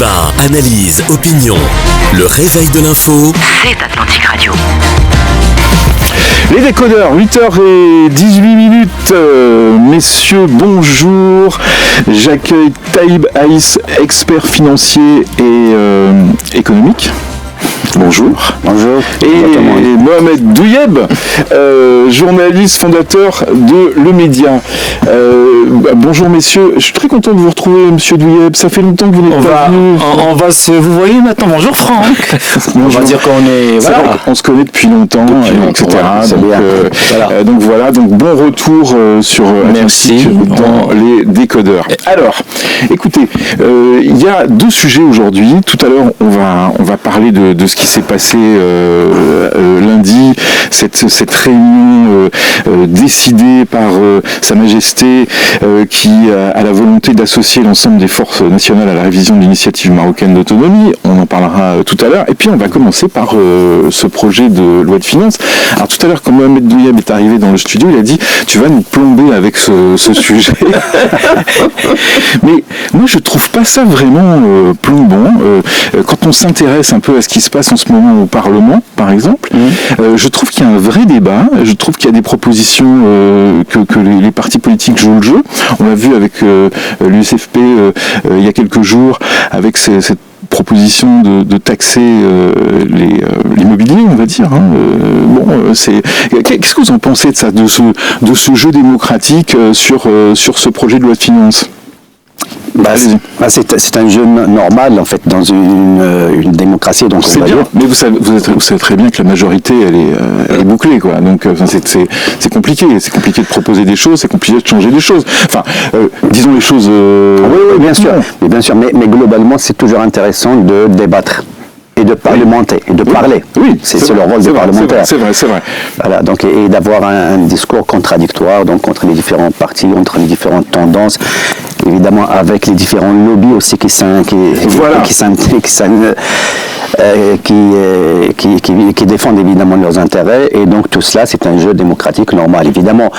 Débat, analyse, opinion. Le réveil de l'info. C'est Atlantique Radio. Les décodeurs, 8h18. Messieurs, bonjour. J'accueille Taïb Aïs, expert financier et économique. Bonjour. Bonjour. Et Mohamed Douyeb, journaliste fondateur de Le Média. Bonjour messieurs, je suis très content de vous retrouver monsieur Douyeb, ça fait longtemps que vous n'êtes pas venu. On va se vous voyez maintenant, bonjour Franck. Bonjour. On va dire qu'on est voilà. On se connaît depuis longtemps, etc. Donc bon retour sur Atlantique dans les décodeurs. Alors, écoutez, il y a deux sujets aujourd'hui. Tout à l'heure, on va parler de ce qui s'est passé lundi, cette réunion décidée par Sa Majesté qui a la volonté d'associer l'ensemble des forces nationales à la révision de l'initiative marocaine d'autonomie. On en parlera tout à l'heure. Et puis on va commencer par ce projet de loi de finances. Alors tout à l'heure, quand Mohamed Douyeb est arrivé dans le studio, il a dit « Tu vas nous plomber avec ce sujet ». Mais moi, je trouve pas ça vraiment plombant. Quand on s'intéresse un peu à ce qui se passe en ce moment au Parlement, par exemple, je trouve qu'il y a un vrai débat. Je trouve qu'il y a des propositions que les partis politiques jouent le jeu. On l'a vu avec l'USFP il y a quelques jours, avec cette proposition de taxer l'immobilier, on va dire. Qu'est-ce que vous en pensez de ça, de ce jeu démocratique sur ce projet de loi de finances ? C'est un jeu normal en fait dans une démocratie, donc c'est bien. Mais vous savez très bien que la majorité elle est bouclée, quoi. Donc c'est compliqué. C'est compliqué de proposer des choses, c'est compliqué de changer des choses. Enfin, disons les choses. Oui, bien sûr. Mais globalement, c'est toujours intéressant de débattre. Et de parlementer, et de parler. Oui, c'est le rôle des parlementaires. C'est vrai. Voilà, donc, et d'avoir un discours contradictoire, donc entre les différents partis, entre les différentes tendances, évidemment avec les différents lobbies aussi qui défendent évidemment leurs intérêts, et donc tout cela c'est un jeu démocratique normal. Évidemment,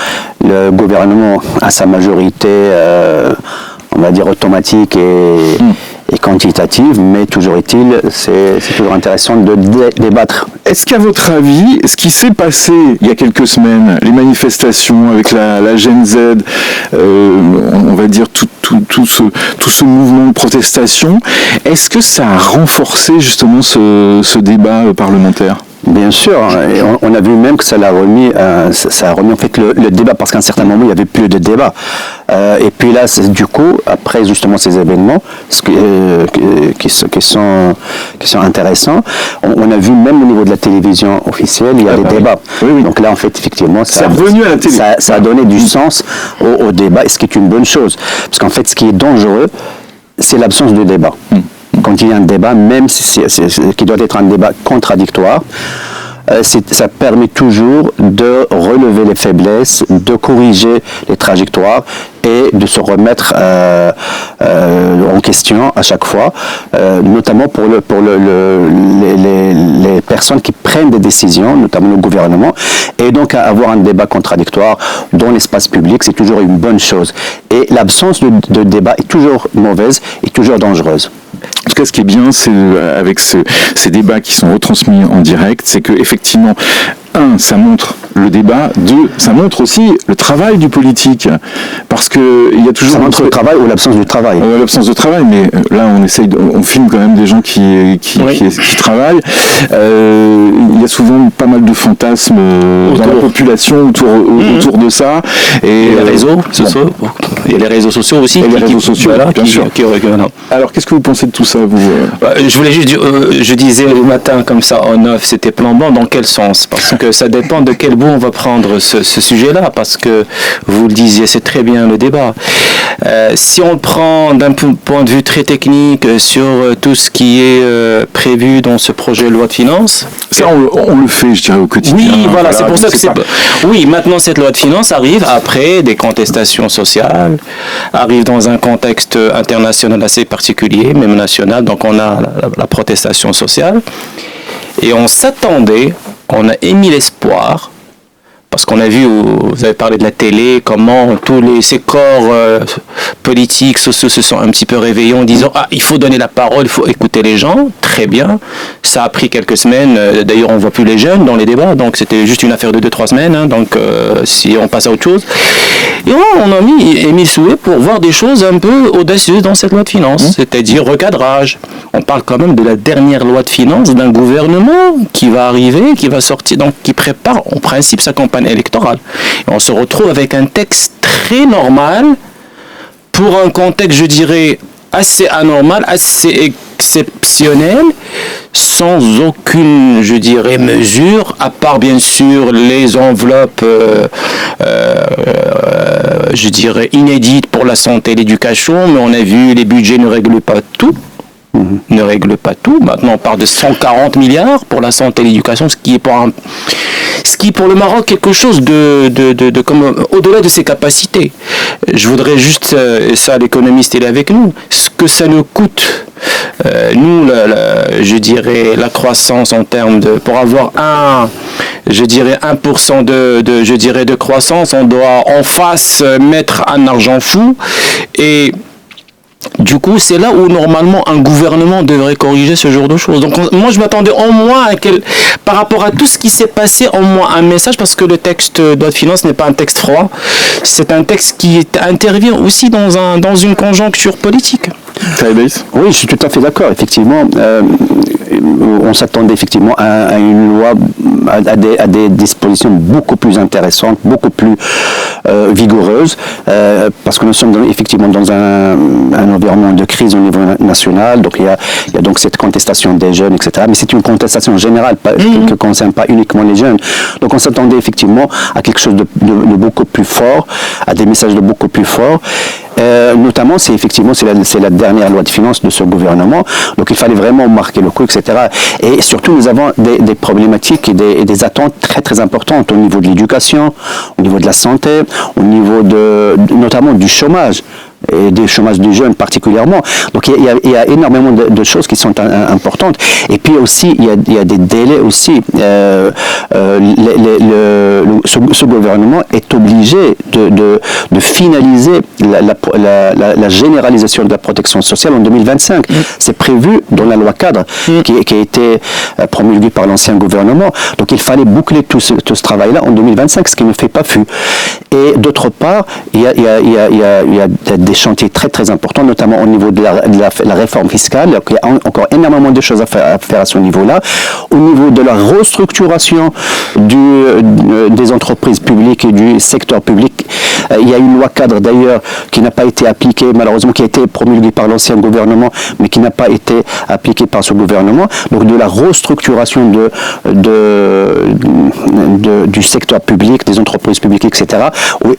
le gouvernement a sa majorité, on va dire automatique et quantitative, mais toujours est-il, c'est toujours intéressant de débattre. Est-ce qu'à votre avis, ce qui s'est passé il y a quelques semaines, les manifestations avec la Gen Z, on va dire tout ce mouvement de protestation, est-ce que ça a renforcé justement ce débat parlementaire ? Bien sûr, et on a vu même que ça a remis en fait le débat, parce qu'à un certain moment il n'y avait plus de débat. Et puis là, du coup, après justement ces événements qui sont intéressants, on a vu même au niveau de la télévision officielle, il y a des débats. Oui. Donc là, en fait, effectivement, ça a donné du sens au débat, ce qui est une bonne chose. Parce qu'en fait, ce qui est dangereux, c'est l'absence de débat. Quand il y a un débat, même qui doit être un débat contradictoire, ça permet toujours de relever les faiblesses, de corriger les trajectoires et de se remettre en question à chaque fois, notamment pour les personnes qui prennent des décisions, notamment le gouvernement, et donc avoir un débat contradictoire dans l'espace public, c'est toujours une bonne chose. Et l'absence de débat est toujours mauvaise et toujours dangereuse. En tout cas, ce qui est bien, c'est avec ces débats qui sont retransmis en direct, c'est que effectivement, ça montre le débat, ça montre aussi le travail du politique, parce que il y a toujours. Ça montre le travail ou l'absence du travail. L'absence de travail, mais là, on filme quand même des gens qui travaillent. Il y a souvent pas mal de fantasmes dans la population autour de ça. Et les réseaux sociaux. Il y a les réseaux sociaux aussi. Et les réseaux sociaux, bien sûr. Alors, qu'est-ce que vous pensez de tout ça, vous Je voulais juste dire, je disais le matin comme ça en off, c'était plombant dans quel sens ? Parce que ça dépend de quel bout on va prendre ce sujet-là, parce que vous le disiez, c'est très bien le débat. Si on prend d'un point de vue très technique sur tout ce qui est prévu dans ce projet de loi de finances... Ça, on le fait, je dirais, au quotidien. Oui, voilà, c'est pour ça que Oui, maintenant, cette loi de finances arrive après des contestations sociales, arrive dans un contexte international assez particulier, même national, donc on a la protestation sociale. Et on s'attendait, on a émis l'espoir, Parce qu'on a vu, vous avez parlé de la télé, comment ces corps politiques, sociaux se sont un petit peu réveillés en disant il faut donner la parole, il faut écouter les gens. Très bien. Ça a pris quelques semaines. D'ailleurs, on ne voit plus les jeunes dans les débats. Donc, c'était juste une affaire de 2-3 semaines. Hein, donc, si on passe à autre chose. Et on a mis Souhait pour voir des choses un peu audacieuses dans cette loi de finances. C'est-à-dire recadrage. On parle quand même de la dernière loi de finances d'un gouvernement qui va arriver, qui va sortir, donc qui prépare en principe sa campagne électorale. Et on se retrouve avec un texte très normal pour un contexte, je dirais, assez anormal, assez exceptionnel, sans aucune, je dirais, mesure, à part bien sûr les enveloppes, je dirais, inédites pour la santé et l'éducation, mais on a vu les budgets ne règlent pas tout. Ne règle pas tout. Maintenant, on parle de 140 milliards pour la santé et l'éducation, ce qui est pour le Maroc quelque chose de comme au-delà de ses capacités. Je voudrais juste, et ça l'économiste il est avec nous, ce que ça nous coûte. Nous, je dirais la croissance en termes de, pour avoir 1% de croissance, on doit en face mettre un argent fou et du coup, c'est là où normalement un gouvernement devrait corriger ce genre de choses. Donc moi, je m'attendais au moins par rapport à tout ce qui s'est passé, au moins un message, parce que le texte de loi de finances n'est pas un texte froid. C'est un texte qui intervient aussi dans une conjoncture politique. Oui, je suis tout à fait d'accord. Effectivement, on s'attendait effectivement à une loi, à des dispositions beaucoup plus intéressantes, beaucoup plus vigoureuses, parce que nous sommes effectivement dans un environnement de crise au niveau national. Donc il y a donc cette contestation des jeunes, etc. Mais c'est une contestation générale, qui ne concerne pas uniquement les jeunes. Donc on s'attendait effectivement à quelque chose de beaucoup plus fort, à des messages de beaucoup plus forts. Notamment, c'est la dernière loi de finances de ce gouvernement, donc il fallait vraiment marquer le coup, etc. Et surtout, nous avons des problématiques et des attentes très très importantes au niveau de l'éducation, au niveau de la santé, au niveau notamment du chômage. Et des chômages des jeunes particulièrement. Donc il y a énormément de choses qui sont importantes. Et puis aussi, il y a des délais aussi. Ce gouvernement est obligé de finaliser la généralisation de la protection sociale en 2025. C'est prévu dans la loi cadre qui a été promulguée par l'ancien gouvernement. Donc il fallait boucler tout ce travail-là en 2025, ce qui ne fait pas fût. Et d'autre part, il y a des chantiers très très importants, notamment au niveau de la réforme fiscale. Il y a encore énormément de choses à faire à ce niveau-là. Au niveau de la restructuration des entreprises publiques et du secteur public, il y a une loi cadre d'ailleurs qui n'a pas été appliquée, malheureusement, qui a été promulguée par l'ancien gouvernement, mais qui n'a pas été appliquée par ce gouvernement. Donc de la restructuration du secteur public, des entreprises publiques, etc.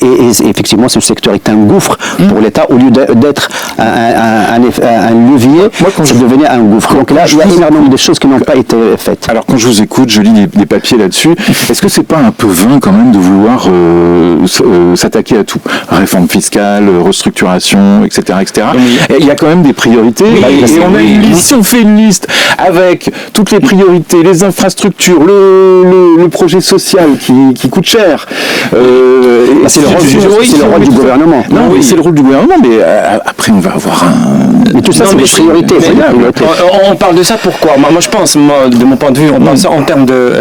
Et effectivement, ce secteur est un gouffre pour l'État. Au lieu d'être un levier, ça devenait un gouffre. Donc là, il y a énormément de choses qui n'ont pas été faites. Alors quand je vous écoute, je lis des papiers là-dessus. Est-ce que c'est pas un peu vain quand même de vouloir s'attaquer à tout? Réforme fiscale, restructuration, etc. etc. Il y a quand même des priorités. Si on fait une liste avec toutes les priorités, les infrastructures, le projet social qui coûte cher. C'est le rôle du gouvernement. Non, oui, c'est le rôle du gouvernement, mais après on va avoir Mais tout ça, c'est des priorités. On parle de ça pourquoi? Moi, je pense, de mon point de vue, on parle de ça en termes de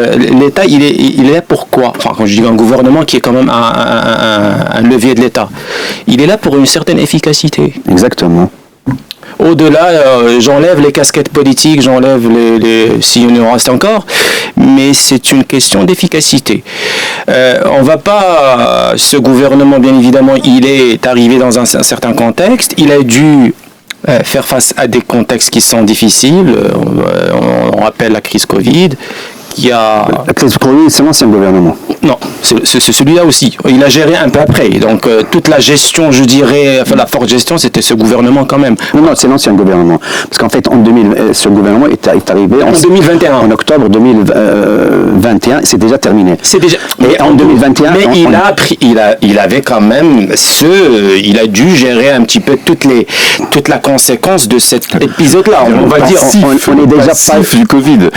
l'État. Il est là pourquoi? Enfin, quand je dis un gouvernement qui est quand même un levier de l'État, il est là pour une certaine efficacité. Exactement. Au-delà, j'enlève les casquettes politiques, j'enlève si on en reste encore, mais c'est une question d'efficacité. On va pas, ce gouvernement, bien évidemment, il est arrivé dans un certain contexte, il a dû faire face à des contextes qui sont difficiles, on rappelle la crise Covid, La crise Covid, c'est l'ancien gouvernement. Non, c'est celui-là aussi. Il a géré un peu après. Donc, toute la gestion, je dirais, enfin, la forte gestion, c'était ce gouvernement quand même. Non, c'est l'ancien gouvernement. Parce qu'en fait, ce gouvernement est arrivé en 2021. En octobre 2021, c'est déjà terminé. C'est déjà. Mais en 2021. Mais il avait quand même il a dû gérer un petit peu toute la conséquence de cet épisode-là. On va dire. On est déjà passif du Covid.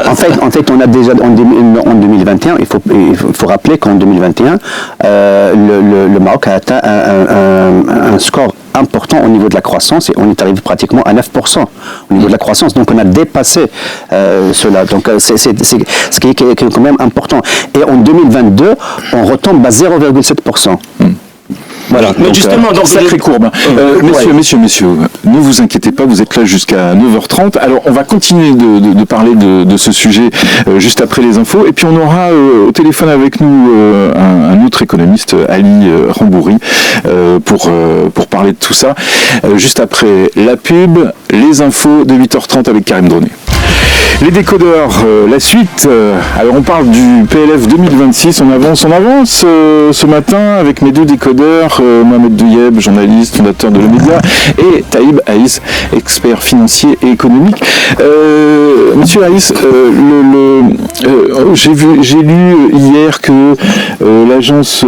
En fait, en fait, on a déjà en 2021, il faut rappeler qu'en 2021, le Maroc a atteint un score important au niveau de la croissance et on est arrivé pratiquement à 9% au niveau de la croissance. Donc on a dépassé cela. Donc c'est ce qui est quand même important. Et en 2022, on retombe à 0,7%. Voilà, mais donc, justement, donc sacrée courbe. Messieurs, ne vous inquiétez pas, vous êtes là jusqu'à 9h30. Alors, on va continuer de parler de ce sujet juste après les infos. Et puis, on aura au téléphone avec nous un autre économiste, Ali Rambouri, pour parler de tout ça. Juste après la pub, les infos de 8h30 avec Karim Droné. Les décodeurs, la suite. Alors on parle du PLF 2026, on avance ce matin avec mes deux décodeurs, Mohamed Douyeb, journaliste, fondateur de Le Média, et Taïb Aïs, expert financier et économique. Monsieur Aïs, j'ai lu hier que l'agence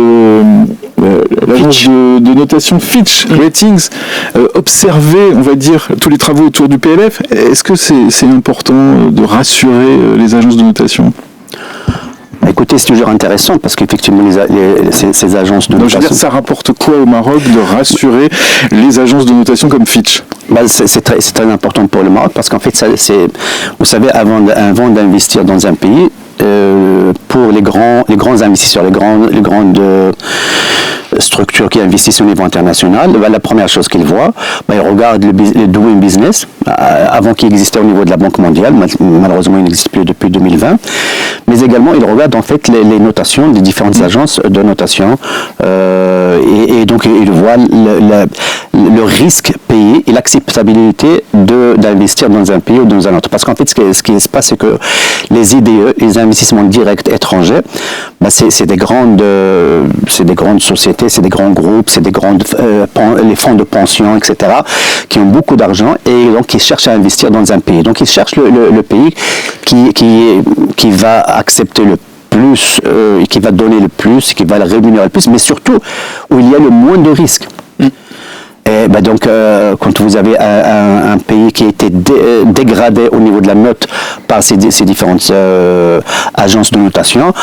de notation Fitch Ratings observait, on va dire, tous les travaux autour du PLF. Est-ce que c'est important de rassurer les agences de notation ? Écoutez, c'est toujours intéressant parce qu'effectivement, ces agences de notation... Ça rapporte quoi au Maroc de rassurer les agences de notation comme Fitch ? C'est très important pour le Maroc parce qu'en fait, vous savez, avant d'investir dans un pays, pour les grands investisseurs, les grandes structures qui investissent au niveau international, la première chose qu'ils voient, ils regardent le doing business avant qu'il existait au niveau de la Banque mondiale. Malheureusement, il n'existe plus depuis 2020. Mais également, ils regardent en fait les notations des différentes agences de notation et donc ils voient le risque payé et l'acceptabilité d'investir dans un pays ou dans un autre. Parce qu'en fait, ce qui se passe, c'est que les IDE, les investissements directs étrangers, c'est des grandes sociétés, c'est des grands groupes, c'est les fonds de pension, etc., qui ont beaucoup d'argent et donc qui cherchent à investir dans un pays. Donc ils cherchent le pays qui va accepter le plus, qui va donner le plus, qui va le rémunérer le plus, mais surtout où il y a le moins de risques. Et donc, quand vous avez un pays qui a été dégradé au niveau de la note par ces différentes agences de notation,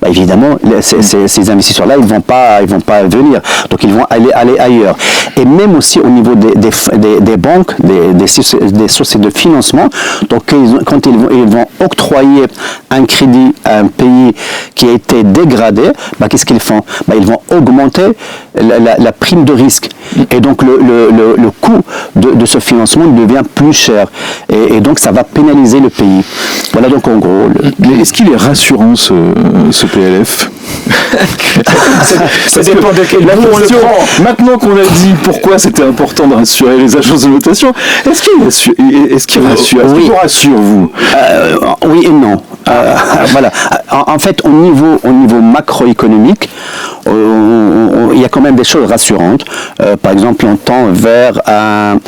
évidemment, ces investisseurs-là, ils vont pas venir. Donc, ils vont aller ailleurs. Et même aussi au niveau des banques, des sociétés de financement, donc quand ils vont octroyer un crédit à un pays qui a été dégradé, qu'est-ce qu'ils font ? Ils vont augmenter la prime de risque. Et donc, le coût de ce financement devient plus cher. Et donc, ça va pénaliser le pays. Voilà donc en gros. Mais est-ce qu'il est rassurant ce PLF ? Ça dépend de quel bout on le prend. Maintenant qu'on a dit pourquoi c'était important de rassurer les agences de notation, est-ce qu'il rassure ? Est-ce qu'il vous rassure, vous ? Oui et non. Voilà. En fait, au niveau macroéconomique, il y a quand même des choses rassurantes. Par exemple, on tend vers un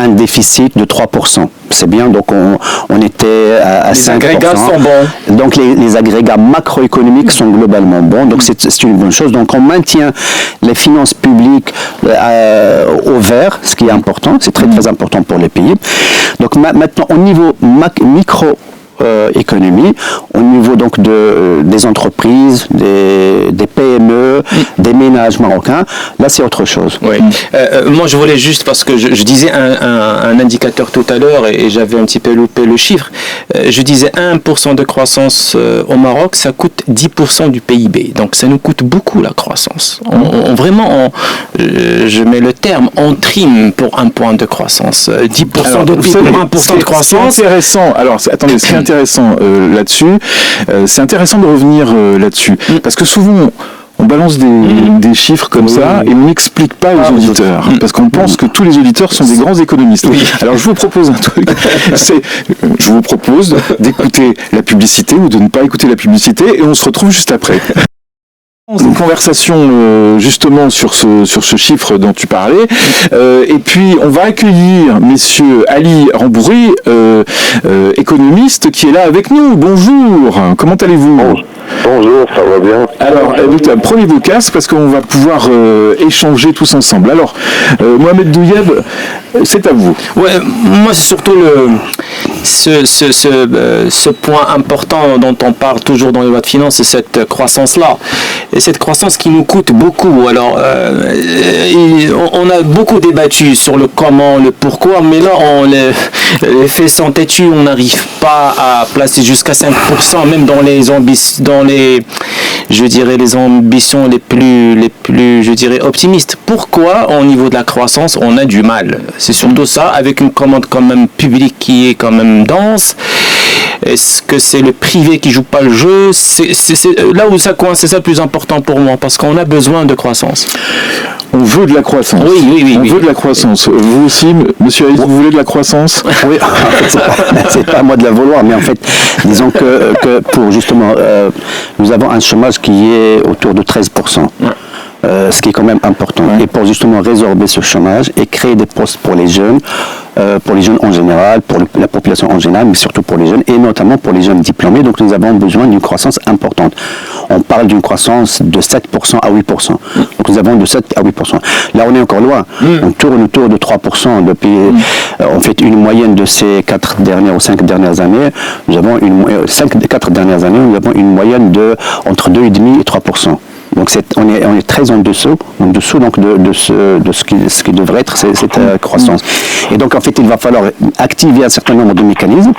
déficit de 3%. C'est bien, donc on était à 5%. Les agrégats sont bons. Donc les agrégats macroéconomiques sont globalement bons, donc c'est une bonne chose. Donc on maintient les finances publiques au vert, ce qui est important, c'est très très important pour les pays. Donc maintenant au niveau micro-économie, au niveau donc des entreprises, des PME, des ménages marocains, là c'est autre chose. Oui. Moi je voulais juste, parce que je disais un indicateur tout à l'heure et j'avais un petit peu loupé le chiffre, je disais 1% de croissance au Maroc, ça coûte 10% du PIB, donc ça nous coûte beaucoup la croissance. Je mets le terme, on trime pour un point de croissance. 10% de PIB pour 1% de croissance. C'est intéressant. Alors attendez, ce qui est intéressant là-dessus, c'est intéressant de revenir là-dessus, parce que souvent on balance des chiffres comme ça et on n'explique pas aux auditeurs, parce qu'on pense que tous les auditeurs sont des grands économistes. Oui. Alors je vous propose un truc, je vous propose d'écouter la publicité ou de ne pas écouter la publicité et on se retrouve juste après. Une conversation justement sur ce chiffre dont tu parlais, et puis on va accueillir messieurs Ali Rambouri, économiste, qui est là avec nous. Bonjour, comment allez-vous ? Bonjour, ça va bien. Alors, prenez vos casques parce qu'on va pouvoir échanger tous ensemble. Alors, Mohamed Douyeb, c'est à vous. Ouais, moi c'est surtout ce point important dont on parle toujours dans les lois de finances, c'est cette croissance-là. Et cette croissance qui nous coûte beaucoup. Alors, on a beaucoup débattu sur le comment, le pourquoi, mais là, les faits sont têtus, on n'arrive pas à placer jusqu'à 5%, même dans les ambitions les plus, je dirais, optimistes. Pourquoi, au niveau de la croissance, on a du mal? C'est surtout ça, avec une commande quand même publique qui est quand même dense. Est-ce que c'est le privé qui joue pas le jeu? C'est là où ça coince, c'est ça le plus important pour moi, parce qu'on a besoin de croissance. On veut de la croissance. Oui. On veut de la croissance. Vous aussi, monsieur Aïs, vous voulez de la croissance? Oui, en fait, c'est pas à moi de la vouloir, mais en fait, disons que pour justement, nous avons un chômage qui est autour de 13%. Ce qui est quand même important. Et pour justement résorber ce chômage et créer des postes pour les jeunes en général, pour la population en général, mais surtout pour les jeunes, et notamment pour les jeunes diplômés. Donc nous avons besoin d'une croissance importante. On parle d'une croissance de 7% à 8%. Donc nous avons de 7 à 8%. Là, on est encore loin. On tourne autour de 3% depuis, on fait une moyenne de ces 5 dernières années. Nous avons 4 dernières années, nous avons une moyenne de entre 2,5 et 3%. Donc on est très en dessous donc de ce qui devrait être cette croissance. Et donc en fait il va falloir activer un certain nombre de mécanismes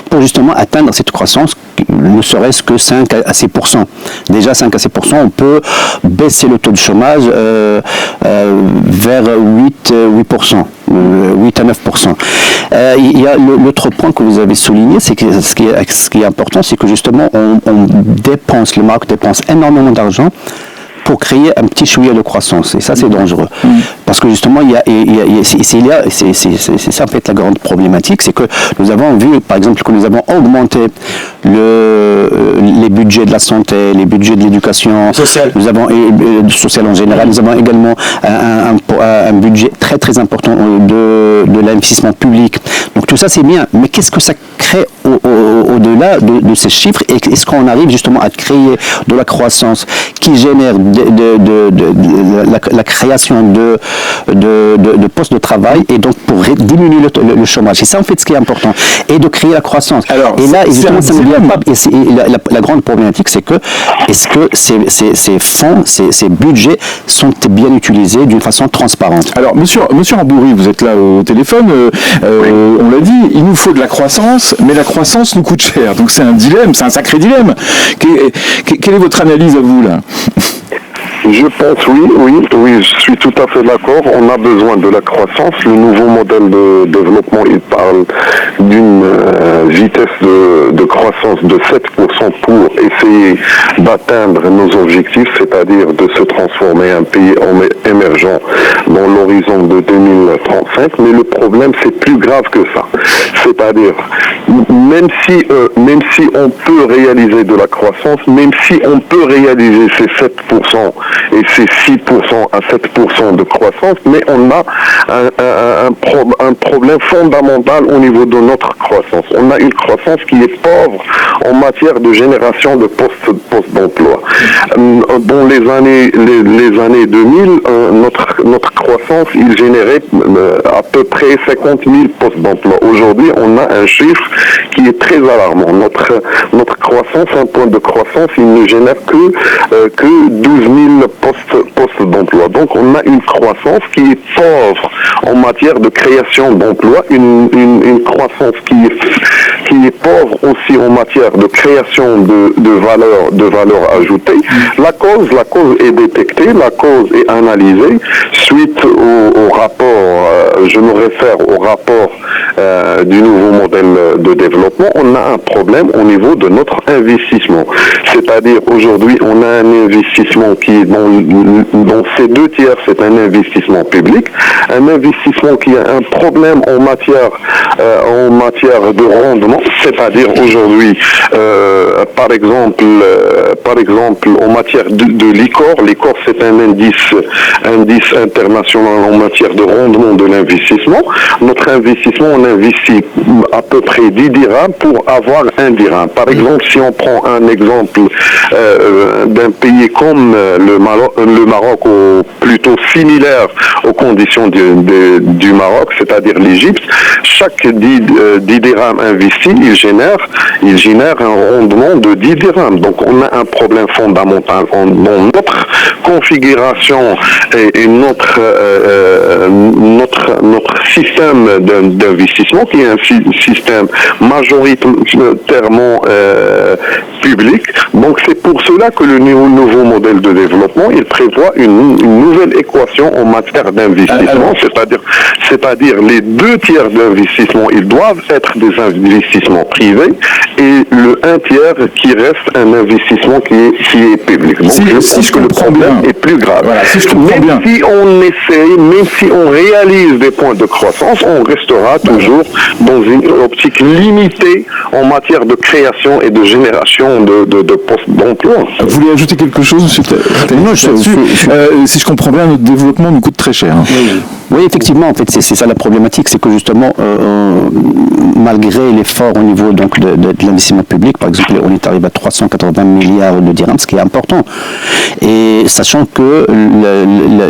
pour justement atteindre cette croissance, ne serait-ce que 5 à 6%. Déjà 5 à 6%, on peut baisser le taux de chômage vers 8%. 8 à 9%. Il y a l'autre point que vous avez souligné, c'est que ce qui est important, c'est que justement on dépense, le marché dépense énormément d'argent pour créer un petit chouïa de croissance. Et ça, c'est dangereux. Parce que justement, c'est ça en fait la grande problématique, c'est que nous avons vu, par exemple, que nous avons augmenté les budgets de la santé, les budgets de l'éducation, nous avons social en général, nous avons également un budget très très important de l'investissement public. Donc tout ça, c'est bien. Mais qu'est-ce que ça crée au-delà de ces chiffres? Et est-ce qu'on arrive justement à créer de la croissance qui génère la création de postes de travail, et donc pour diminuer le chômage? C'est ça en fait ce qui est important, et de créer la croissance. Alors, et là, évidemment, ça ne vient pas. Et la grande problématique, c'est que est-ce que ces fonds, ces budgets sont bien utilisés d'une façon transparente? Alors, monsieur Rambouri, vous êtes là au téléphone. On l'a dit, il nous faut de la croissance, mais la croissance nous coûte cher. Donc c'est un dilemme, c'est un sacré dilemme. Quelle est votre analyse à vous là? Je pense oui, je suis tout à fait d'accord. On a besoin de la croissance. Le nouveau modèle de développement, il parle d'une vitesse de croissance de 7% pour essayer d'atteindre nos objectifs, c'est-à-dire de se transformer en pays émergent dans l'horizon de 2035. Mais le problème, c'est plus grave que ça. C'est-à-dire, même si on peut réaliser de la croissance, même si on peut réaliser ces 7% et c'est 6% à 7% de croissance, mais on a un problème fondamental au niveau de notre croissance. On a une croissance qui est pauvre en matière de génération de postes d'emploi. Dans les années 2000, notre croissance, il générait à peu près 50 000 postes d'emploi. Aujourd'hui, on a un chiffre qui est très alarmant. Notre croissance, un point de croissance, il ne génère que 12 000 postes d'emploi. Donc on a une croissance qui est pauvre en matière de création d'emplois, une croissance qui est pauvre aussi en matière de création de valeur ajoutée. La cause est détectée, la cause est analysée suite au rapport, je me réfère au rapport du nouveau modèle de développement. On a un problème au niveau de notre investissement. C'est-à-dire aujourd'hui on a un investissement qui est dans ces 2 tiers, c'est un investissement public, un investissement qui a un problème en matière de rendement. Cette c'est-à-dire aujourd'hui, par exemple, en matière de l'ICOR, l'ICOR c'est un indice international en matière de rendement de l'investissement. Notre investissement, on investit à peu près 10 dirhams pour avoir 1 dirham. Par exemple, si on prend un exemple d'un pays comme le Maroc, ou plutôt similaire aux conditions du Maroc, c'est-à-dire l'Égypte, chaque 10 dirhams investis, il génère un rendement de 10 dirhams. Donc on a un problème fondamental dans notre configuration et notre système d'investissement, qui est un système majoritairement public. Donc c'est pour cela que le nouveau modèle de développement, il prévoit une nouvelle équation en matière d'investissement, c'est-à-dire les 2 tiers d'investissement, ils doivent être des investissements privés, et le 1 tiers qui reste un investissement qui est public. Donc si je comprends bien, est plus grave. Voilà, si je comprends bien. Si on essaye, même si on réalise des points de croissance, on restera toujours dans une optique limitée en matière de création et de génération de postes d'emploi. Vous voulez ajouter quelque chose, monsieur Non, si je comprends bien, notre développement nous coûte très cher. Hein. Oui, effectivement, en fait, c'est ça la problématique, c'est que justement, malgré l'effort au niveau donc de l'investissement public, par exemple, on est arrivé à 380 milliards de dirhams, ce qui est important. Et sachant que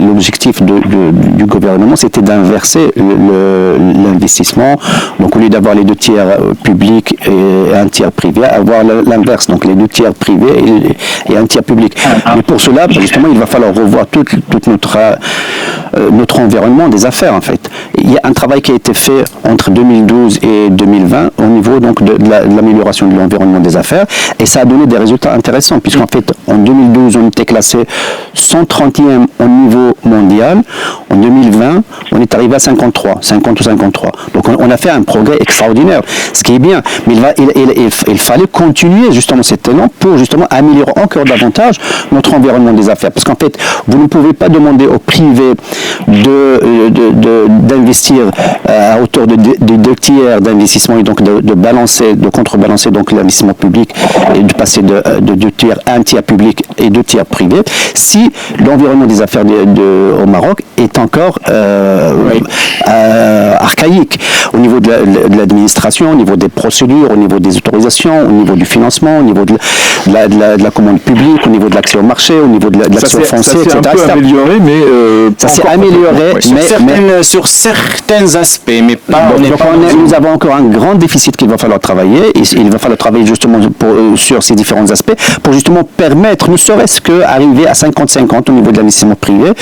l'objectif du gouvernement, c'était d'inverser l'investissement. Donc, au lieu d'avoir les 2 tiers publics et 1 tiers privé, avoir l'inverse, donc les 2 tiers privés et 1 tiers public. Mais pour cela, justement, il va falloir revoir tout notre environnement des affaires, en fait. Il y a un travail qui a été fait entre 2012 et 2020 au niveau donc de l'amélioration de l'environnement des affaires, et ça a donné des résultats intéressants, puisqu'en fait en 2012 on était classé 130e au niveau mondial. En 2020 on est arrivé à 50 ou 53. Donc on a fait un progrès extraordinaire, ce qui est bien, mais il fallait continuer justement cet élan pour justement améliorer encore davantage notre environnement des affaires, parce qu'en fait vous ne pouvez pas demander au privé d'investir à hauteur de 2 tiers d'investissement, et donc de contrebalancer donc l'investissement public, et de passer de 2 tiers à 1 tiers public et 2 tiers privé, si l'environnement des affaires au Maroc est encore archaïque au niveau de l'administration, au niveau des procédures, au niveau des autorisations, au niveau du financement, au niveau de la commande publique, au niveau de l'accès au marché, au niveau de l'accès au foncier, etc. Ça s'est amélioré, mais ça s'est amélioré, sur certains aspects, mais pas. Nous avons encore un grand déficit qu'il va falloir travailler, et il va falloir travailler justement sur ces différents aspects pour justement permettre, ne serait-ce qu'arriver à 50-50 au niveau de l'investissement privé,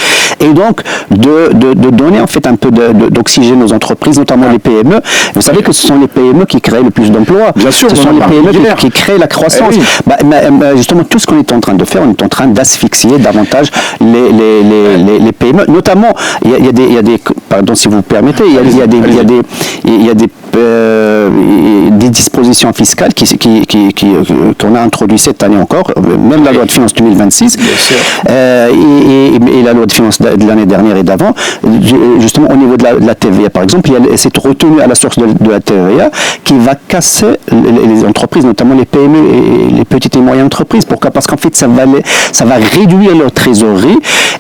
et donc de donner en fait un peu d'oxygène aux entreprises, notamment les PME. Vous savez que ce sont les PME qui créent le plus d'emplois. Bien sûr, ce sont les PME qui créent la croissance. Justement, tout ce qu'on est en train de faire, on est en train d'asphyxier davantage les PME. Notamment, il y a des pardon si vous permettez, il y a des dispositions fiscales qu'on a introduites cette année encore, même la loi de finances 2026 et la loi de finances de l'année dernière et d'avant, justement au niveau de la TVA par exemple, il y a cette retenue à la source de la TVA qui va casser les entreprises, notamment les PME et les petites et moyennes entreprises. Pourquoi ? Parce qu'en fait ça va réduire leur trésorerie,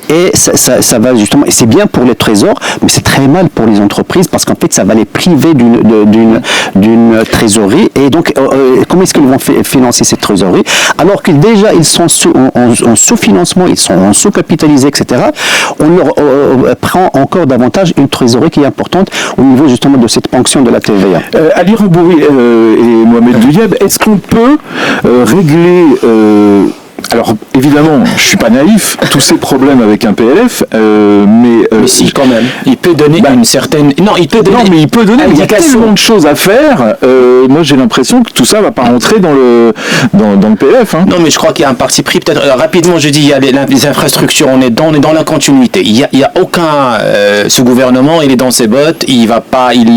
et ça va justement, et c'est bien pour les trésors, mais c'est très mal pour les entreprises, parce qu'en fait ça va les priver d'une trésorerie, et donc comment est-ce qu'ils vont financer cette trésorerie alors que déjà ils sont en sous-financement, ils sont en sous-capitalisés, etc. On leur prend encore davantage une trésorerie qui est importante au niveau justement de cette ponction de la TVA. Ali Rambouri et Mohamed Douyeb, est-ce qu'on peut régler alors, évidemment, je ne suis pas naïf, tous ces problèmes avec un PLF, mais si, quand même. Il peut donner une certaine... Non, il peut donner... il y a tellement de choses à faire. Moi, j'ai l'impression que tout ça ne va pas rentrer dans le PLF. Hein. Non, mais je crois qu'il y a un parti pris. Peut-être, rapidement, je dis, il y a les infrastructures, on est dans la continuité. Il y a aucun... ce gouvernement, il est dans ses bottes, il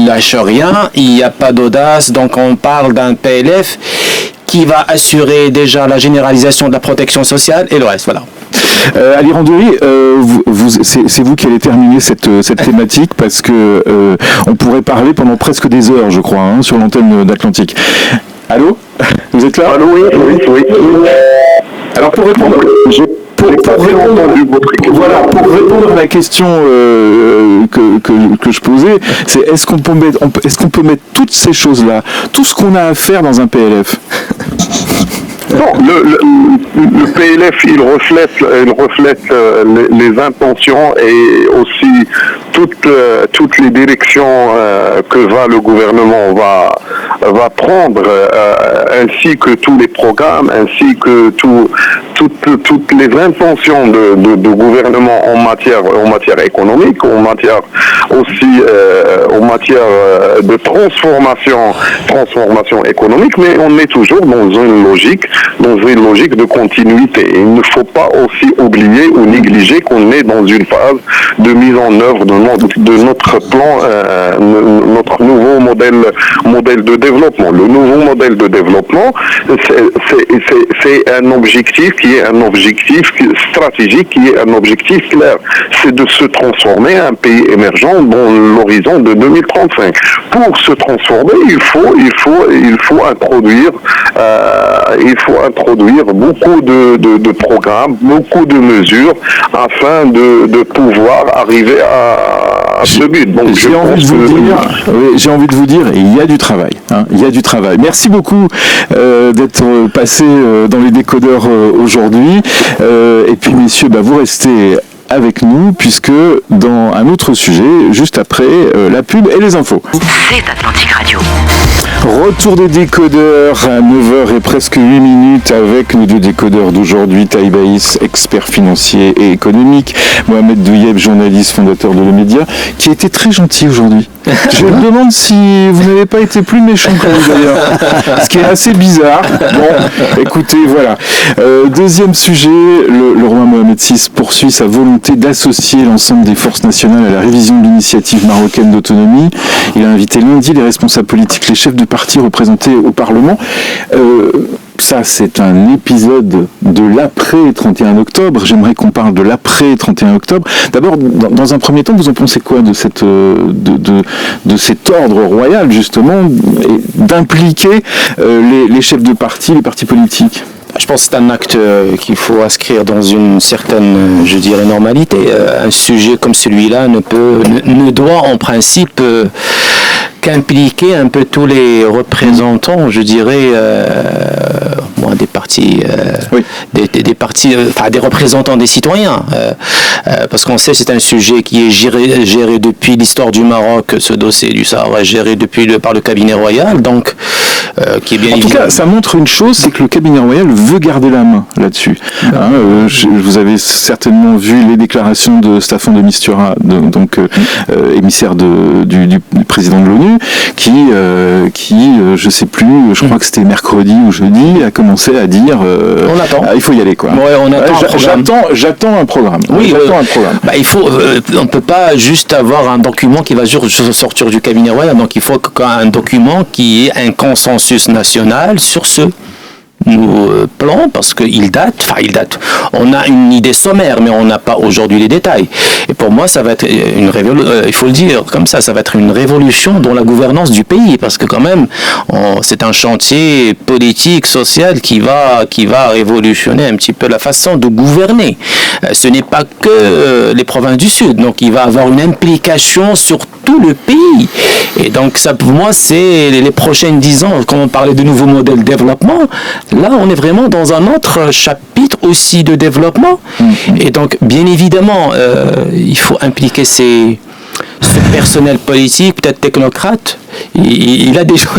lâche rien, il n'y a pas d'audace, donc on parle d'un PLF qui va assurer déjà la généralisation de la protection sociale et le reste, voilà. Ali Randouri, c'est vous qui allez terminer cette thématique parce que on pourrait parler pendant presque des heures, je crois, sur l'antenne d'Atlantique. Allô ? Vous êtes là ? Allô, oui. Alors pour répondre... Pour répondre à la question que je posais, c'est est-ce qu'on peut mettre toutes ces choses-là, tout ce qu'on a à faire dans un PLF? Non, le PLF, il reflète les intentions et aussi toutes les directions que le gouvernement va prendre, ainsi que tous les programmes, ainsi que toutes les intentions de gouvernement en matière économique, en matière de transformation économique, mais on est toujours dans une logique de continuité. Il ne faut pas aussi oublier ou négliger qu'on est dans une phase de mise en œuvre de notre plan, notre nouveau modèle de développement. Le nouveau modèle de développement, c'est un objectif qui est un objectif stratégique, qui est un objectif clair. C'est de se transformer en un pays émergent dans l'horizon de 2035. Pour se transformer, il faut introduire beaucoup de programmes, beaucoup de mesures afin de pouvoir arriver à ce but. Donc j'ai envie de vous dire, il y a du travail. Il y a du travail. Merci beaucoup d'être passé dans les décodeurs aujourd'hui. Et puis messieurs, vous restez avec nous puisque dans un autre sujet, juste après la pub et les infos. C'est Atlantique Radio. Retour des décodeurs à 9h et presque 8 minutes avec nos deux décodeurs d'aujourd'hui, Taïbaïs, expert financier et économique, Mohamed Douyeb, journaliste, fondateur de Le Média, qui a été très gentil aujourd'hui. Je me demande si vous n'avez pas été plus méchant que vous d'ailleurs, ce qui est assez bizarre. Bon, écoutez, voilà. Deuxième sujet, le roi Mohamed VI poursuit sa volonté d'associer l'ensemble des forces nationales à la révision de l'initiative marocaine d'autonomie. Il a invité lundi les responsables politiques, les chefs de parti représentés au Parlement. Ça, c'est un épisode de l'après 31 octobre. J'aimerais qu'on parle de l'après 31 octobre. D'abord, dans un premier temps, vous en pensez quoi de cet ordre royal, justement, d'impliquer les chefs de parti, les partis politiques ? Je pense que c'est un acte qu'il faut inscrire dans une certaine, je dirais, normalité. Un sujet comme celui-là ne doit en principe qu'impliquer un peu tous les représentants, je dirais, des partis, des partis, des représentants des citoyens, parce qu'on sait que c'est un sujet qui est géré depuis l'histoire du Maroc, ce dossier du Sahara est géré par le cabinet royal, donc qui est bien. En tout cas, ça montre une chose, c'est que le cabinet royal veut garder la main là-dessus. Vous avez certainement vu les déclarations de Staffan de Mistura, émissaire du président de l'ONU, qui je sais plus, je crois que c'était mercredi ou jeudi, a commencé à dire on attend. Il faut y aller quoi. Ouais, on attend j'attends un programme. Oui, j'attends un programme. On peut pas juste avoir un document qui va sortir du cabinet royal, donc il faut un document qui ait un consensus national sur ce plan, parce qu'il date. On a une idée sommaire, mais on n'a pas aujourd'hui les détails. Et pour moi, ça va être une révolution, il faut le dire comme ça va être une révolution dans la gouvernance du pays, parce que quand même, c'est un chantier politique, social qui va révolutionner un petit peu la façon de gouverner. Ce n'est pas que les provinces du Sud, donc il va avoir une implication sur tout le pays. Et donc ça, pour moi, c'est les prochaines 10 ans, quand on parlait de nouveaux modèles de développement, là, on est vraiment dans un autre chapitre aussi de développement. Et donc, bien évidemment, il faut impliquer ce personnel politique, peut-être technocrate. Il a des gens...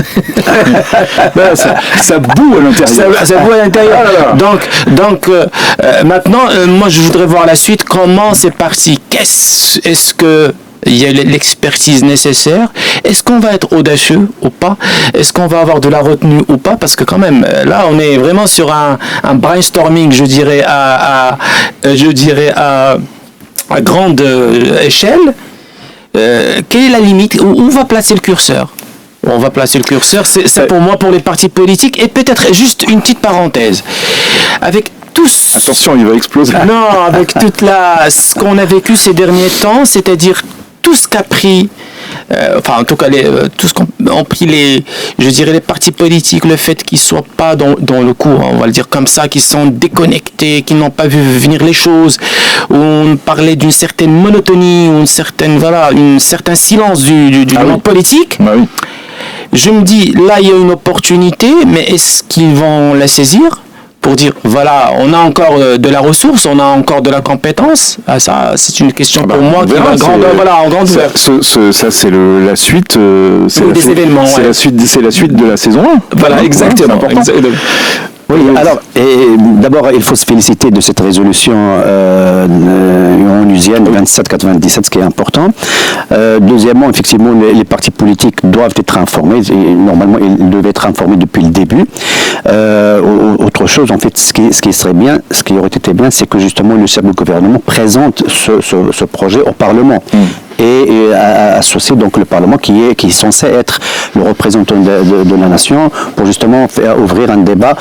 ça boue à l'intérieur. Ça boue à l'intérieur. Donc maintenant, moi, je voudrais voir la suite. Comment c'est parti? Est-ce que il y a l'expertise nécessaire? Est-ce qu'on va être audacieux ou pas? Est-ce qu'on va avoir de la retenue ou pas? Parce que quand même, là, on est vraiment sur un brainstorming, je dirais, à grande échelle. Quelle est la limite? Où va placer le curseur? on va placer le curseur. C'est ça pour moi, pour les partis politiques. Et peut-être juste une petite parenthèse. Avec tous... Attention, il va exploser. Non, avec ce qu'on a vécu ces derniers temps, c'est-à-dire tout ce qu'a pris... en tout cas, tout ce qu'ont pris les partis politiques, le fait qu'ils ne soient pas dans le coup, on va le dire comme ça, qu'ils sont déconnectés, qu'ils n'ont pas vu venir les choses, où on parlait d'une certaine monotonie, ou un certain silence du monde politique. Bah oui. Je me dis, là, il y a une opportunité, mais est-ce qu'ils vont la saisir ? Pour dire, voilà, on a encore de la ressource, on a encore de la compétence. Ça, c'est une question pour moi qui va en grande ouverte. Ça, c'est la suite. Des événements. C'est la suite de la saison 1. Voilà, exactement. Oui, alors, d'abord, il faut se féliciter de cette résolution onusienne 2797, ce qui est important. Deuxièmement, effectivement, les partis politiques doivent être informés, et normalement, ils devaient être informés depuis le début. Autre chose, en fait, ce qui serait bien, ce qui aurait été bien, c'est que justement, le chef du gouvernement présente ce projet au Parlement. Et associer donc le Parlement qui est censé être le représentant de la nation pour justement ouvrir un débat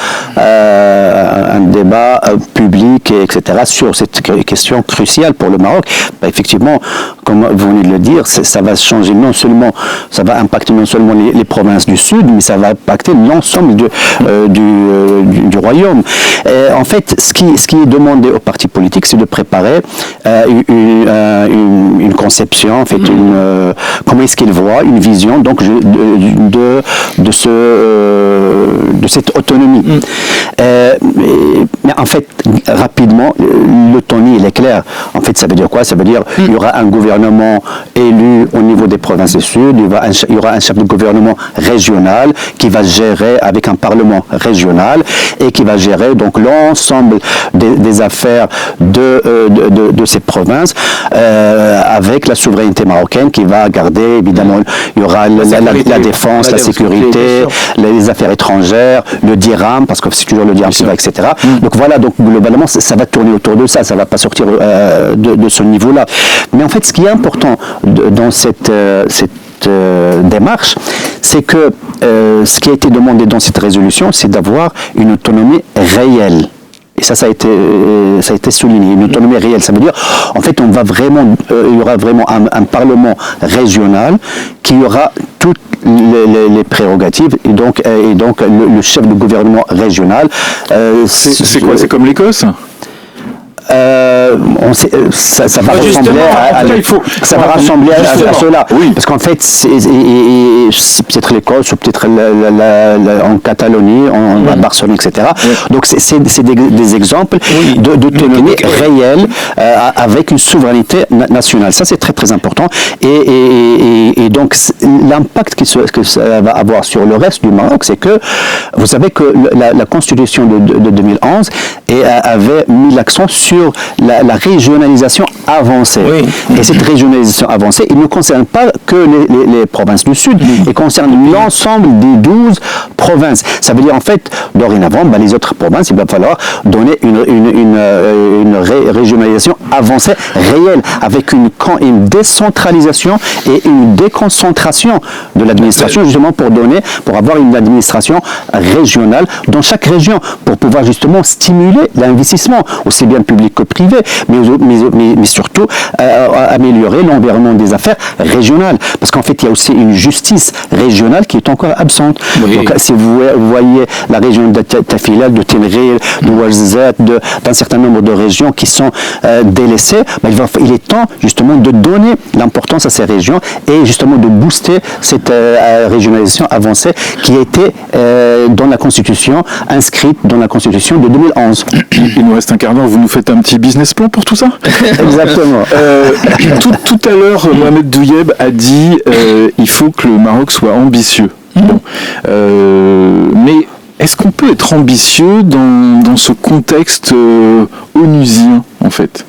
public, etc. sur cette question cruciale pour le Maroc. Effectivement, comme vous venez de le dire, ça va changer ça va impacter non seulement les provinces du Sud, mais ça va impacter l'ensemble du royaume. En fait, ce qui est demandé aux partis politiques, c'est de préparer une conception, en fait, comment est-ce qu'ils voient une vision donc de cette autonomie. Mais en fait, rapidement, l'autonomie, elle est claire. En fait, ça veut dire quoi? Ça veut dire qu'il y aura un gouvernement élu au niveau des provinces du Sud, il y aura un chef de gouvernement régional qui va gérer avec un parlement régional et qui va gérer donc l'ensemble des affaires de ces provinces avec la souveraineté marocaine qui va garder, évidemment, il y aura la défense, la sécurité, les affaires étrangères, le dirham, parce que c'est toujours le dirham qui va, etc. Donc voilà, donc globalement, ça va tourner autour de ça, ça ne va pas sortir de ce niveau-là. Mais en fait, ce qui est important dans cette démarche, c'est que ce qui a été demandé dans cette résolution, c'est d'avoir une autonomie réelle. Et ça a été souligné, une autonomie réelle. Ça veut dire, en fait, il y aura vraiment un parlement régional qui aura toutes les prérogatives et donc le chef de gouvernement régional. C'est quoi? C'est comme l'Écosse? Ça va ressembler à cela. Oui. Parce qu'en fait, c'est peut-être l'Écosse ou peut-être en Catalogne, à Barcelone, etc. Oui. Donc c'est des exemples d'autonomie réelle avec une souveraineté nationale. Ça, c'est très très important. Et donc l'impact que ça va avoir sur le reste du Maroc, c'est que vous savez que la Constitution de 2011 avait mis l'accent sur la régionalisation avancée. Oui. Et cette régionalisation avancée, il ne concerne pas que les provinces du Sud, il concerne l'ensemble des 12 provinces. Ça veut dire en fait, dorénavant, les autres provinces, il va falloir donner une régionalisation avancée réelle, avec une décentralisation et une déconcentration de l'administration, justement pour avoir une administration régionale dans chaque région, pour pouvoir justement stimuler l'investissement, aussi bien public que privé, mais surtout améliorer l'environnement des affaires régionales. Parce qu'en fait, il y a aussi une justice régionale qui est encore absente. Oui. Donc, si vous voyez la région de Tafilal, de Tenerife, de Ouarzazate, d'un certain nombre de régions qui sont délaissées, il est temps justement de donner l'importance à ces régions et justement de booster cette régionalisation avancée qui a été dans la Constitution, inscrite dans la Constitution de 2011. Il nous reste un quart d'heure, vous nous faites un petit business plan pour tout ça? Exactement. Tout à l'heure, Mohamed Douyeb a dit il faut que le Maroc soit ambitieux. Bon. Mais est-ce qu'on peut être ambitieux dans ce contexte onusien, en fait?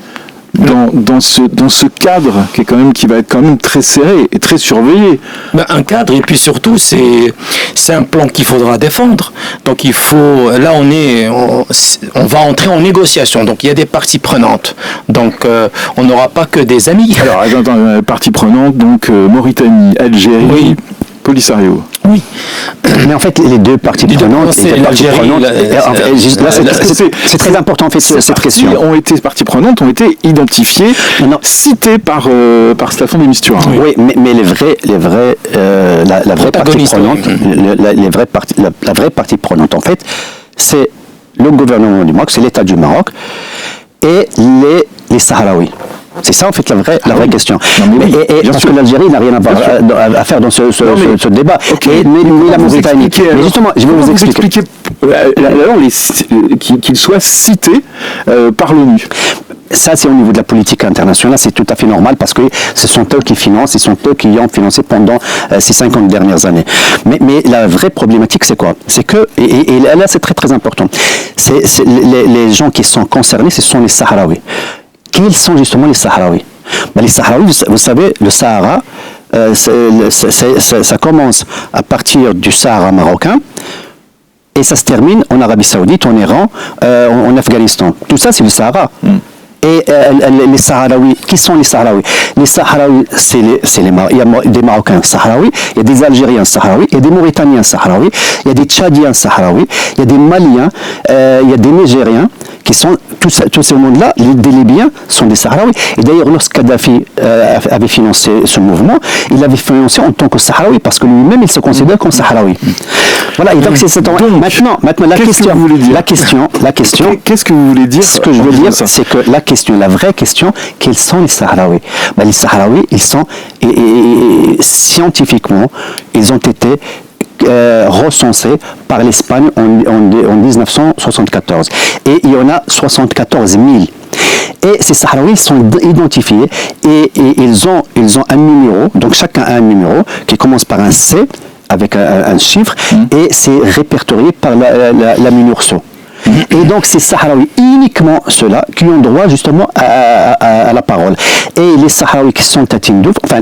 Dans ce cadre qui va être quand même très serré et très surveillé. Un cadre, et puis surtout c'est un plan qu'il faudra défendre. Donc il faut, là on va entrer en négociation. Donc il y a des parties prenantes. Donc on n'aura pas que des amis. Alors attends, parties prenantes, donc Mauritanie, Algérie. Oui. Polisario. Oui. Mais en fait, les deux parties prenantes, c'est très important en fait cette question. Parties prenantes ont été identifiées, citées par Staffan de Mistura. Oui, mais la vraie partie prenante, la vraie partie prenante en fait, c'est le gouvernement du Maroc, c'est l'État du Maroc et les Sahraouis. C'est ça en fait la vraie question. Parce que l'Algérie n'a rien à faire dans ce débat. Okay. Mais la Mauritanie. Mais justement, je vais vous expliquer. Qu'il soit cité par l'ONU. Ça, c'est au niveau de la politique internationale, c'est tout à fait normal parce que ce sont eux qui financent, ce sont eux qui ont financé pendant ces 50 dernières années. Mais la vraie problématique, c'est quoi? C'est que, et là, c'est très très important, les gens qui sont concernés, ce sont les Sahraouis. Quels sont justement les Sahraouis? Les Sahraouis, vous savez, le Sahara, ça commence à partir du Sahara marocain et ça se termine en Arabie Saoudite, en Iran, en Afghanistan. Tout ça, c'est le Sahara. Et les Sahraouis, qui sont les Sahraouis? Les Sahraouis, il y a des Marocains Sahraouis, il y a des Algériens Sahraouis, il y a des Mauritaniens Sahraouis, il y a des Tchadiens Sahraouis, il y a des Maliens, il y a des Nigériens, qui sont, tous ces mondes-là, des Libyens sont des Sahraouis. Et d'ailleurs, lorsque Kadhafi avait financé ce mouvement, il l'avait financé en tant que Sahraoui, parce que lui-même, il se considère comme Sahraoui. Voilà, et donc maintenant, la question. Qu'est-ce que vous voulez dire? Ce que je veux dire, c'est que la vraie question, quels sont les Sahraouis? Les Sahraouis, ils sont, scientifiquement, ils ont été recensés par l'Espagne en 1974. Et il y en a 74 000. Et ces Sahraouis sont identifiés et ils ont un numéro, donc chacun a un numéro qui commence par un C avec un chiffre et c'est répertorié par la MINURSO. Et donc c'est Sahraouis, uniquement ceux-là, qui ont droit justement à la parole. Et les Sahraouis qui sont à Tindouf, enfin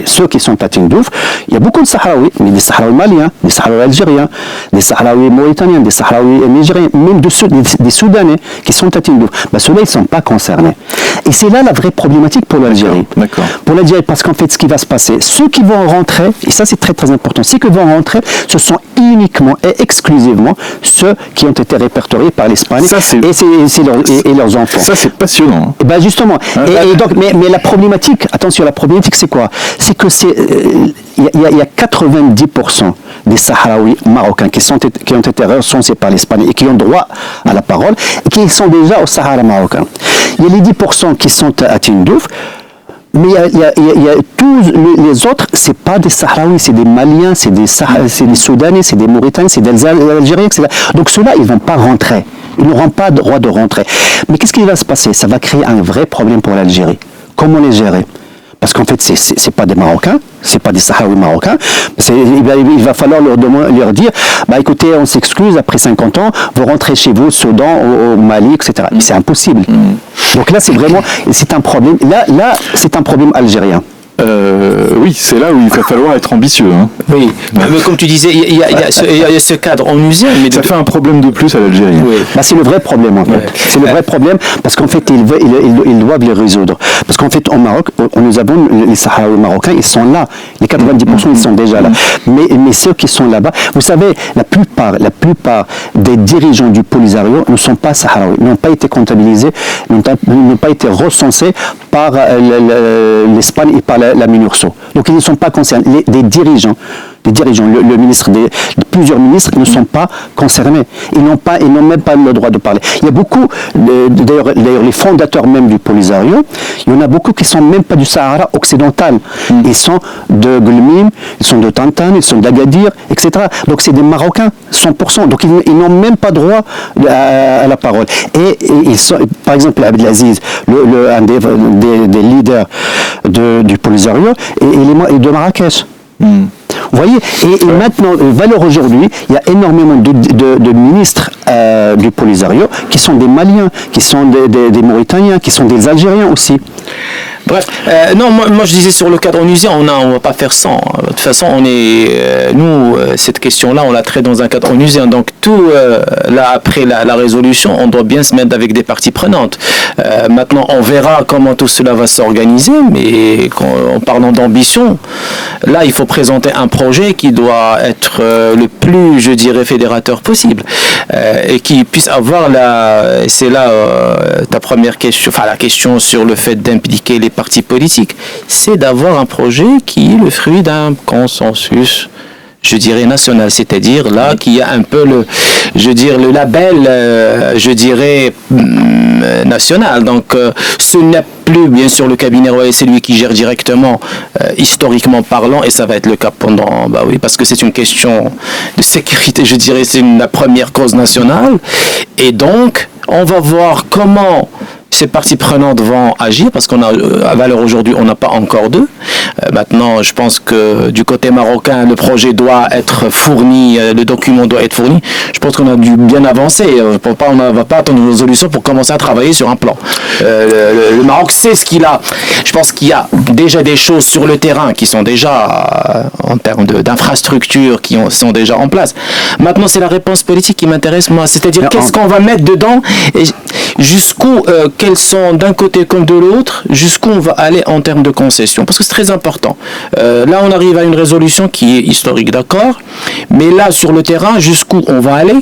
ceux qui sont à Tindouf, il y a beaucoup de Sahraouis, mais des Sahraouis maliens, des Sahraouis algériens, des Sahraouis mauritaniens, des Sahraouis nigériens, même des Soudanais qui sont à Tindouf. Ceux-là, ils ne sont pas concernés. Et c'est là la vraie problématique pour l'Algérie. D'accord. Pour l'Algérie, parce qu'en fait, ce qui va se passer, ceux qui vont rentrer, et ça c'est très très important, ceux qui vont rentrer, ce sont uniquement et exclusivement ceux qui ont été répertoriés par l'Espagne et leurs enfants. Ça c'est passionnant. Et justement. Et donc, mais la problématique, attention, la problématique c'est quoi? C'est que il y a 90% des Sahraouis marocains qui ont été recensés par l'Espagne et qui ont droit à la parole et qui sont déjà au Sahara marocain. Il y a les 10% qui sont à Tindouf. Mais il y a tous les autres, c'est pas des Sahraouis, c'est des Maliens, c'est des Soudanais, c'est des Mauritaniens, c'est des Algériens, etc. Donc ceux-là, ils vont pas rentrer. Ils n'auront pas droit de rentrer. Mais qu'est-ce qui va se passer? Ça va créer un vrai problème pour l'Algérie. Comment les gérer? Parce qu'en fait, c'est pas des Marocains, c'est pas des Sahraouis marocains. Il va falloir leur dire, écoutez, on s'excuse, après 50 ans, vous rentrez chez vous, au Soudan, au Mali, etc. Mais c'est impossible. Donc là, c'est un problème. Là, c'est un problème algérien. Oui, c'est là où il va falloir être ambitieux. Oui, mais comme tu disais, il y a ce cadre onusien. Mais ça fait un problème de plus à l'Algérie. Oui. C'est le vrai problème en fait. Ouais. C'est le vrai problème parce qu'en fait, ils doivent les résoudre. Parce qu'en fait, au Maroc, nous avons les Sahraouis marocains, ils sont là. Les 90%, ils sont déjà là. Mais ceux qui sont là-bas, vous savez, la plupart des dirigeants du Polisario ne sont pas Sahraouis, n'ont pas été comptabilisés, n'ont pas été recensés par l'Espagne et par la MINURSO. Donc ils ne sont pas concernés. Des dirigeants, le ministre, plusieurs ministres ne sont pas concernés. Ils n'ont même pas le droit de parler. Il y a beaucoup, d'ailleurs les fondateurs même du Polisario, il y en a beaucoup qui ne sont même pas du Sahara occidental. Ils sont de Gulmim, ils sont de Tantan, ils sont d'Agadir, etc. Donc c'est des Marocains, 100%. Donc ils n'ont même pas droit à la parole. Et ils sont, par exemple, Abdelaziz, un des leaders du Polisario, et de Marrakech. Vous voyez, et maintenant, valeur aujourd'hui, il y a énormément de ministres du Polisario qui sont des Maliens, qui sont des Mauritaniens, qui sont des Algériens aussi. Bref, non, moi je disais sur le cadre onusien, on va pas faire sans. De toute façon, cette question-là, on la traite dans un cadre onusien. Donc tout, là après la résolution, on doit bien se mettre avec des parties prenantes. Maintenant, on verra comment tout cela va s'organiser, mais en parlant d'ambition, là, il faut présenter un projet qui doit être le plus, je dirais, fédérateur possible et qui puisse avoir c'est là ta première question, enfin la question sur le fait d'impliquer les partis politiques, c'est d'avoir un projet qui est le fruit d'un consensus, je dirais national, c'est-à-dire là qu'il y a un peu le label, je dirais national. Donc ce n'est plus bien sûr le cabinet royal, c'est lui qui gère directement, historiquement parlant, et ça va être le cas pendant, parce que c'est une question de sécurité, je dirais, c'est la première cause nationale, et donc on va voir comment ces parties prenantes vont agir, parce qu'on a, à valeur aujourd'hui, on n'a pas encore d'eux. Maintenant, je pense que du côté marocain, le projet doit être fourni, le document doit être fourni. Je pense qu'on a dû bien avancer. On ne va pas attendre une résolution pour commencer à travailler sur un plan. Le Maroc sait ce qu'il a. Je pense qu'il y a déjà des choses sur le terrain qui sont déjà, en termes d'infrastructures, qui sont déjà en place. Maintenant, c'est la réponse politique qui m'intéresse, moi. C'est-à-dire, qu'est-ce qu'on va mettre dedans et jusqu'où, quels sont d'un côté comme de l'autre, jusqu'où on va aller en termes de concessions, parce que c'est très important. Là, on arrive à une résolution qui est historique, d'accord, mais là, sur le terrain, jusqu'où on va aller?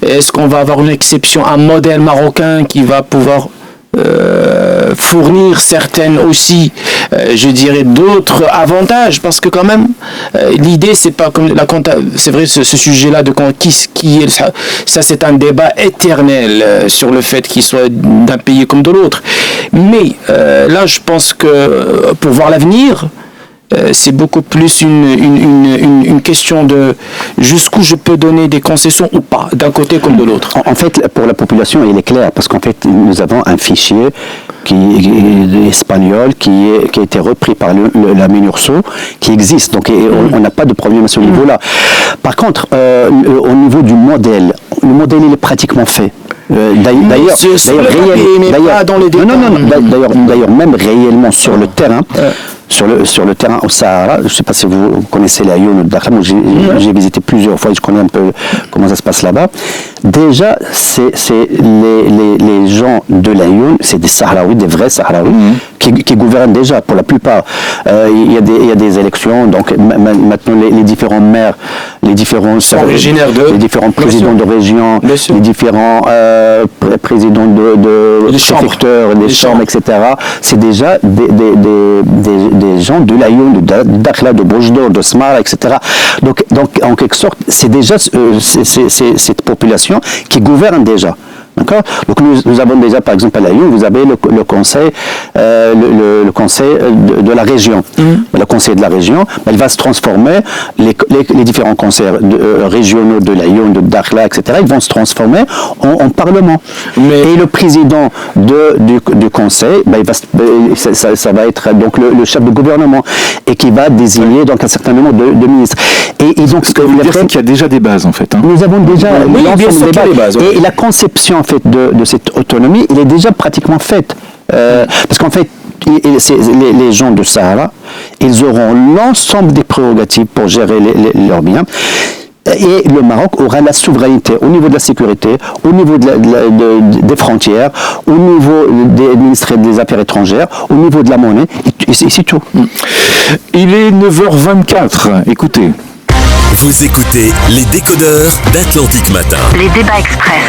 Est-ce qu'on va avoir une exception, un modèle marocain qui va pouvoir fournir certaines aussi, je dirais, d'autres avantages, parce que quand même l'idée, c'est pas comme c'est vrai, ce sujet-là de qui est ça, c'est un débat éternel sur le fait qu'il soit d'un pays comme de l'autre, mais là je pense que pour voir l'avenir, c'est beaucoup plus une question de jusqu'où je peux donner des concessions ou pas, d'un côté comme de l'autre. En fait, pour la population, il est clair, parce qu'en fait, nous avons un fichier qui est espagnol, qui a été repris par la MINURSO, qui existe. Donc, on n'a pas de problème à ce niveau-là. Par contre, au niveau du modèle, le modèle, il est pratiquement fait. D'ailleurs, même réellement sur le terrain, sur le terrain au Sahara, je ne sais pas si vous connaissez l'Aïoun de Dakhla, j'ai visité plusieurs fois, je connais un peu comment ça se passe là-bas. Déjà, c'est les gens de l'Aïoun, c'est des Sahraouis, des vrais Sahraouis, qui gouvernent déjà pour la plupart. Il y a des élections, donc maintenant les différents maires, les différents présidents de région, les différents présidents de préfectures, des chambres, etc. C'est déjà des gens de l'Aïoun, de Dakhla, de Boujdour, de Smara, etc. Donc en quelque sorte, c'est déjà cette population qui gouverne déjà. D'accord ? Donc nous avons déjà, par exemple, à l'Aïoun, vous avez le conseil, le conseil de la région. Le conseil de la région, il va se transformer, les différents conseils régionaux de l'Aïoun, de Dakhla, etc., ils vont se transformer en parlement. Et le président du conseil, ça va être donc le chef de gouvernement, et qui va désigner donc un certain nombre de ministres. Et donc, ce que vous voulez dire, c'est qu'il y a déjà des bases, en fait. Nous avons déjà l'ensemble des bases. Et la conception, en fait, de cette autonomie, elle est déjà pratiquement faite. Parce qu'en fait, les gens de Sahara, ils auront l'ensemble des prérogatives pour gérer leurs biens. Et le Maroc aura la souveraineté au niveau de la sécurité, au niveau des frontières, au niveau des ministères des Affaires étrangères, au niveau de la monnaie, et c'est tout. Il est 9h24, écoutez. Vous écoutez les décodeurs d'Atlantic Matin. Les débats express.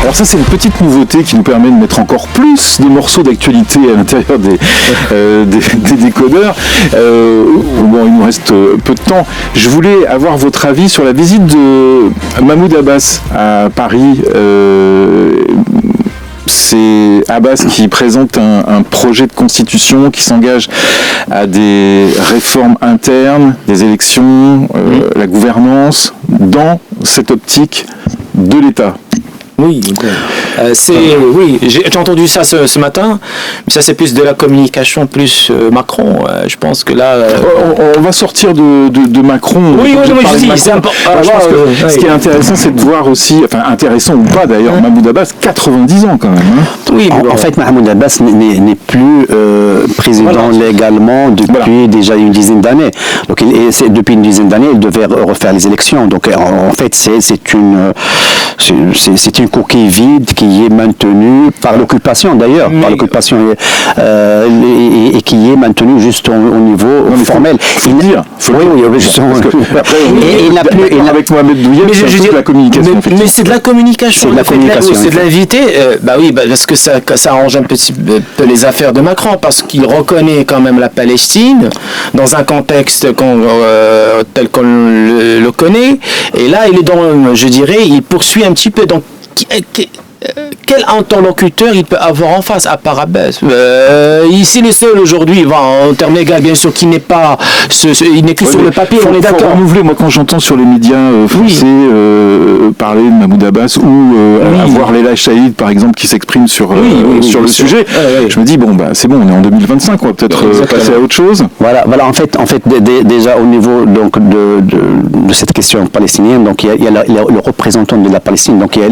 Alors ça, c'est une petite nouveauté qui nous permet de mettre encore plus de morceaux d'actualité à l'intérieur des décodeurs. Bon, il nous reste peu de temps. Je voulais avoir votre avis sur la visite de Mahmoud Abbas à Paris. C'est Abbas qui présente un projet de constitution qui s'engage à des réformes internes, des élections, la gouvernance, dans cette optique de l'État. Oui, oui, j'ai entendu ça ce matin, mais ça c'est plus de la communication plus Macron. Je pense que là... On va sortir de Macron. Oui, je dis, c'est important. Ce qui est intéressant, c'est de voir aussi, enfin intéressant ou pas d'ailleurs, Mahmoud Abbas, 90 ans quand même. Hein. Oui, en fait, Mahmoud Abbas n'est plus président légalement depuis déjà une dizaine d'années. Donc, depuis une dizaine d'années, il devait refaire les élections. Donc, en fait, c'est une coquille vide qui est maintenue par l'occupation d'ailleurs, par l'occupation et qui est maintenue juste au niveau formel. Faut le dire. Oui, justement. Il n'a plus avec Mohamed Douillet, c'est de la communication. Mais c'est de la communication. C'est de la communication. C'est de l'invité. Parce que ça arrange un petit peu les affaires de Macron, parce qu'il reconnaît quand même la Palestine dans un contexte tel qu'on le connaît. Et là, il est il poursuit un petit peu. Donc, quel interlocuteur il peut avoir en face à part Abbas? Ici, les seuls aujourd'hui, en termes légaux, bien sûr, il n'est que sur le papier, on est d'accord. Renouveler, moi, quand j'entends sur les médias français parler de Mahmoud Abbas ou avoir Leila Chaïd, par exemple, qui s'exprime sur le sujet, je me dis, c'est bon, on est en 2025, on va peut-être passer à autre chose. Voilà, en fait, déjà au niveau donc, de cette question palestinienne, donc il y a le représentant de la Palestine, donc il y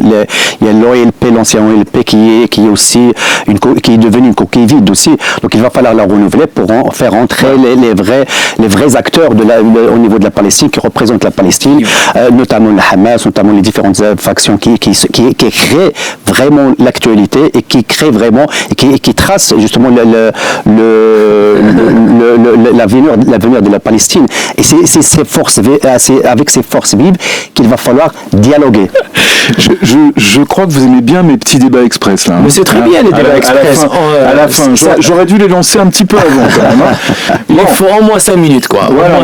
a l'OLP, l'ancien OLP qui est aussi qui est devenu une coquille vide aussi. Donc il va falloir la renouveler pour faire entrer les vrais acteurs au niveau de la Palestine, qui représentent la Palestine, notamment le Hamas, notamment les différentes factions qui créent vraiment l'actualité et qui créent vraiment et qui tracent justement l'avenir de la Palestine. Et c'est avec ces forces vives qu'il va falloir dialoguer. Je crois que vous aimez bien mes petits débats express là. Mais c'est très bien les débats express. À la fin, j'aurais dû les lancer un petit peu avant quand même. Il faut au moins 5 minutes quoi. Voilà,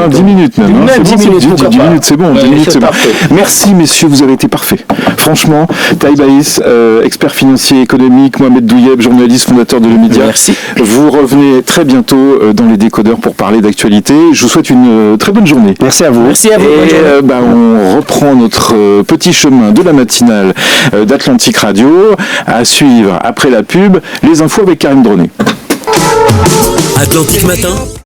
10 minutes même. Même 10 minutes, 10 minutes c'est bon. 10 minutes c'est parfait. Merci messieurs, vous avez été parfaits. Franchement, Taïb Aïs, expert financier économique, Mohamed Douillet, journaliste fondateur de Le Média. Merci. Vous revenez très bientôt dans les décodeurs pour parler d'actualité. Je vous souhaite une très bonne journée. Merci à vous. Merci à vous. Et on reprend notre petit chemin de la matinale d'Atlantic Radio, à suivre après la pub, les infos avec Karim Dronet. Atlantic Matin.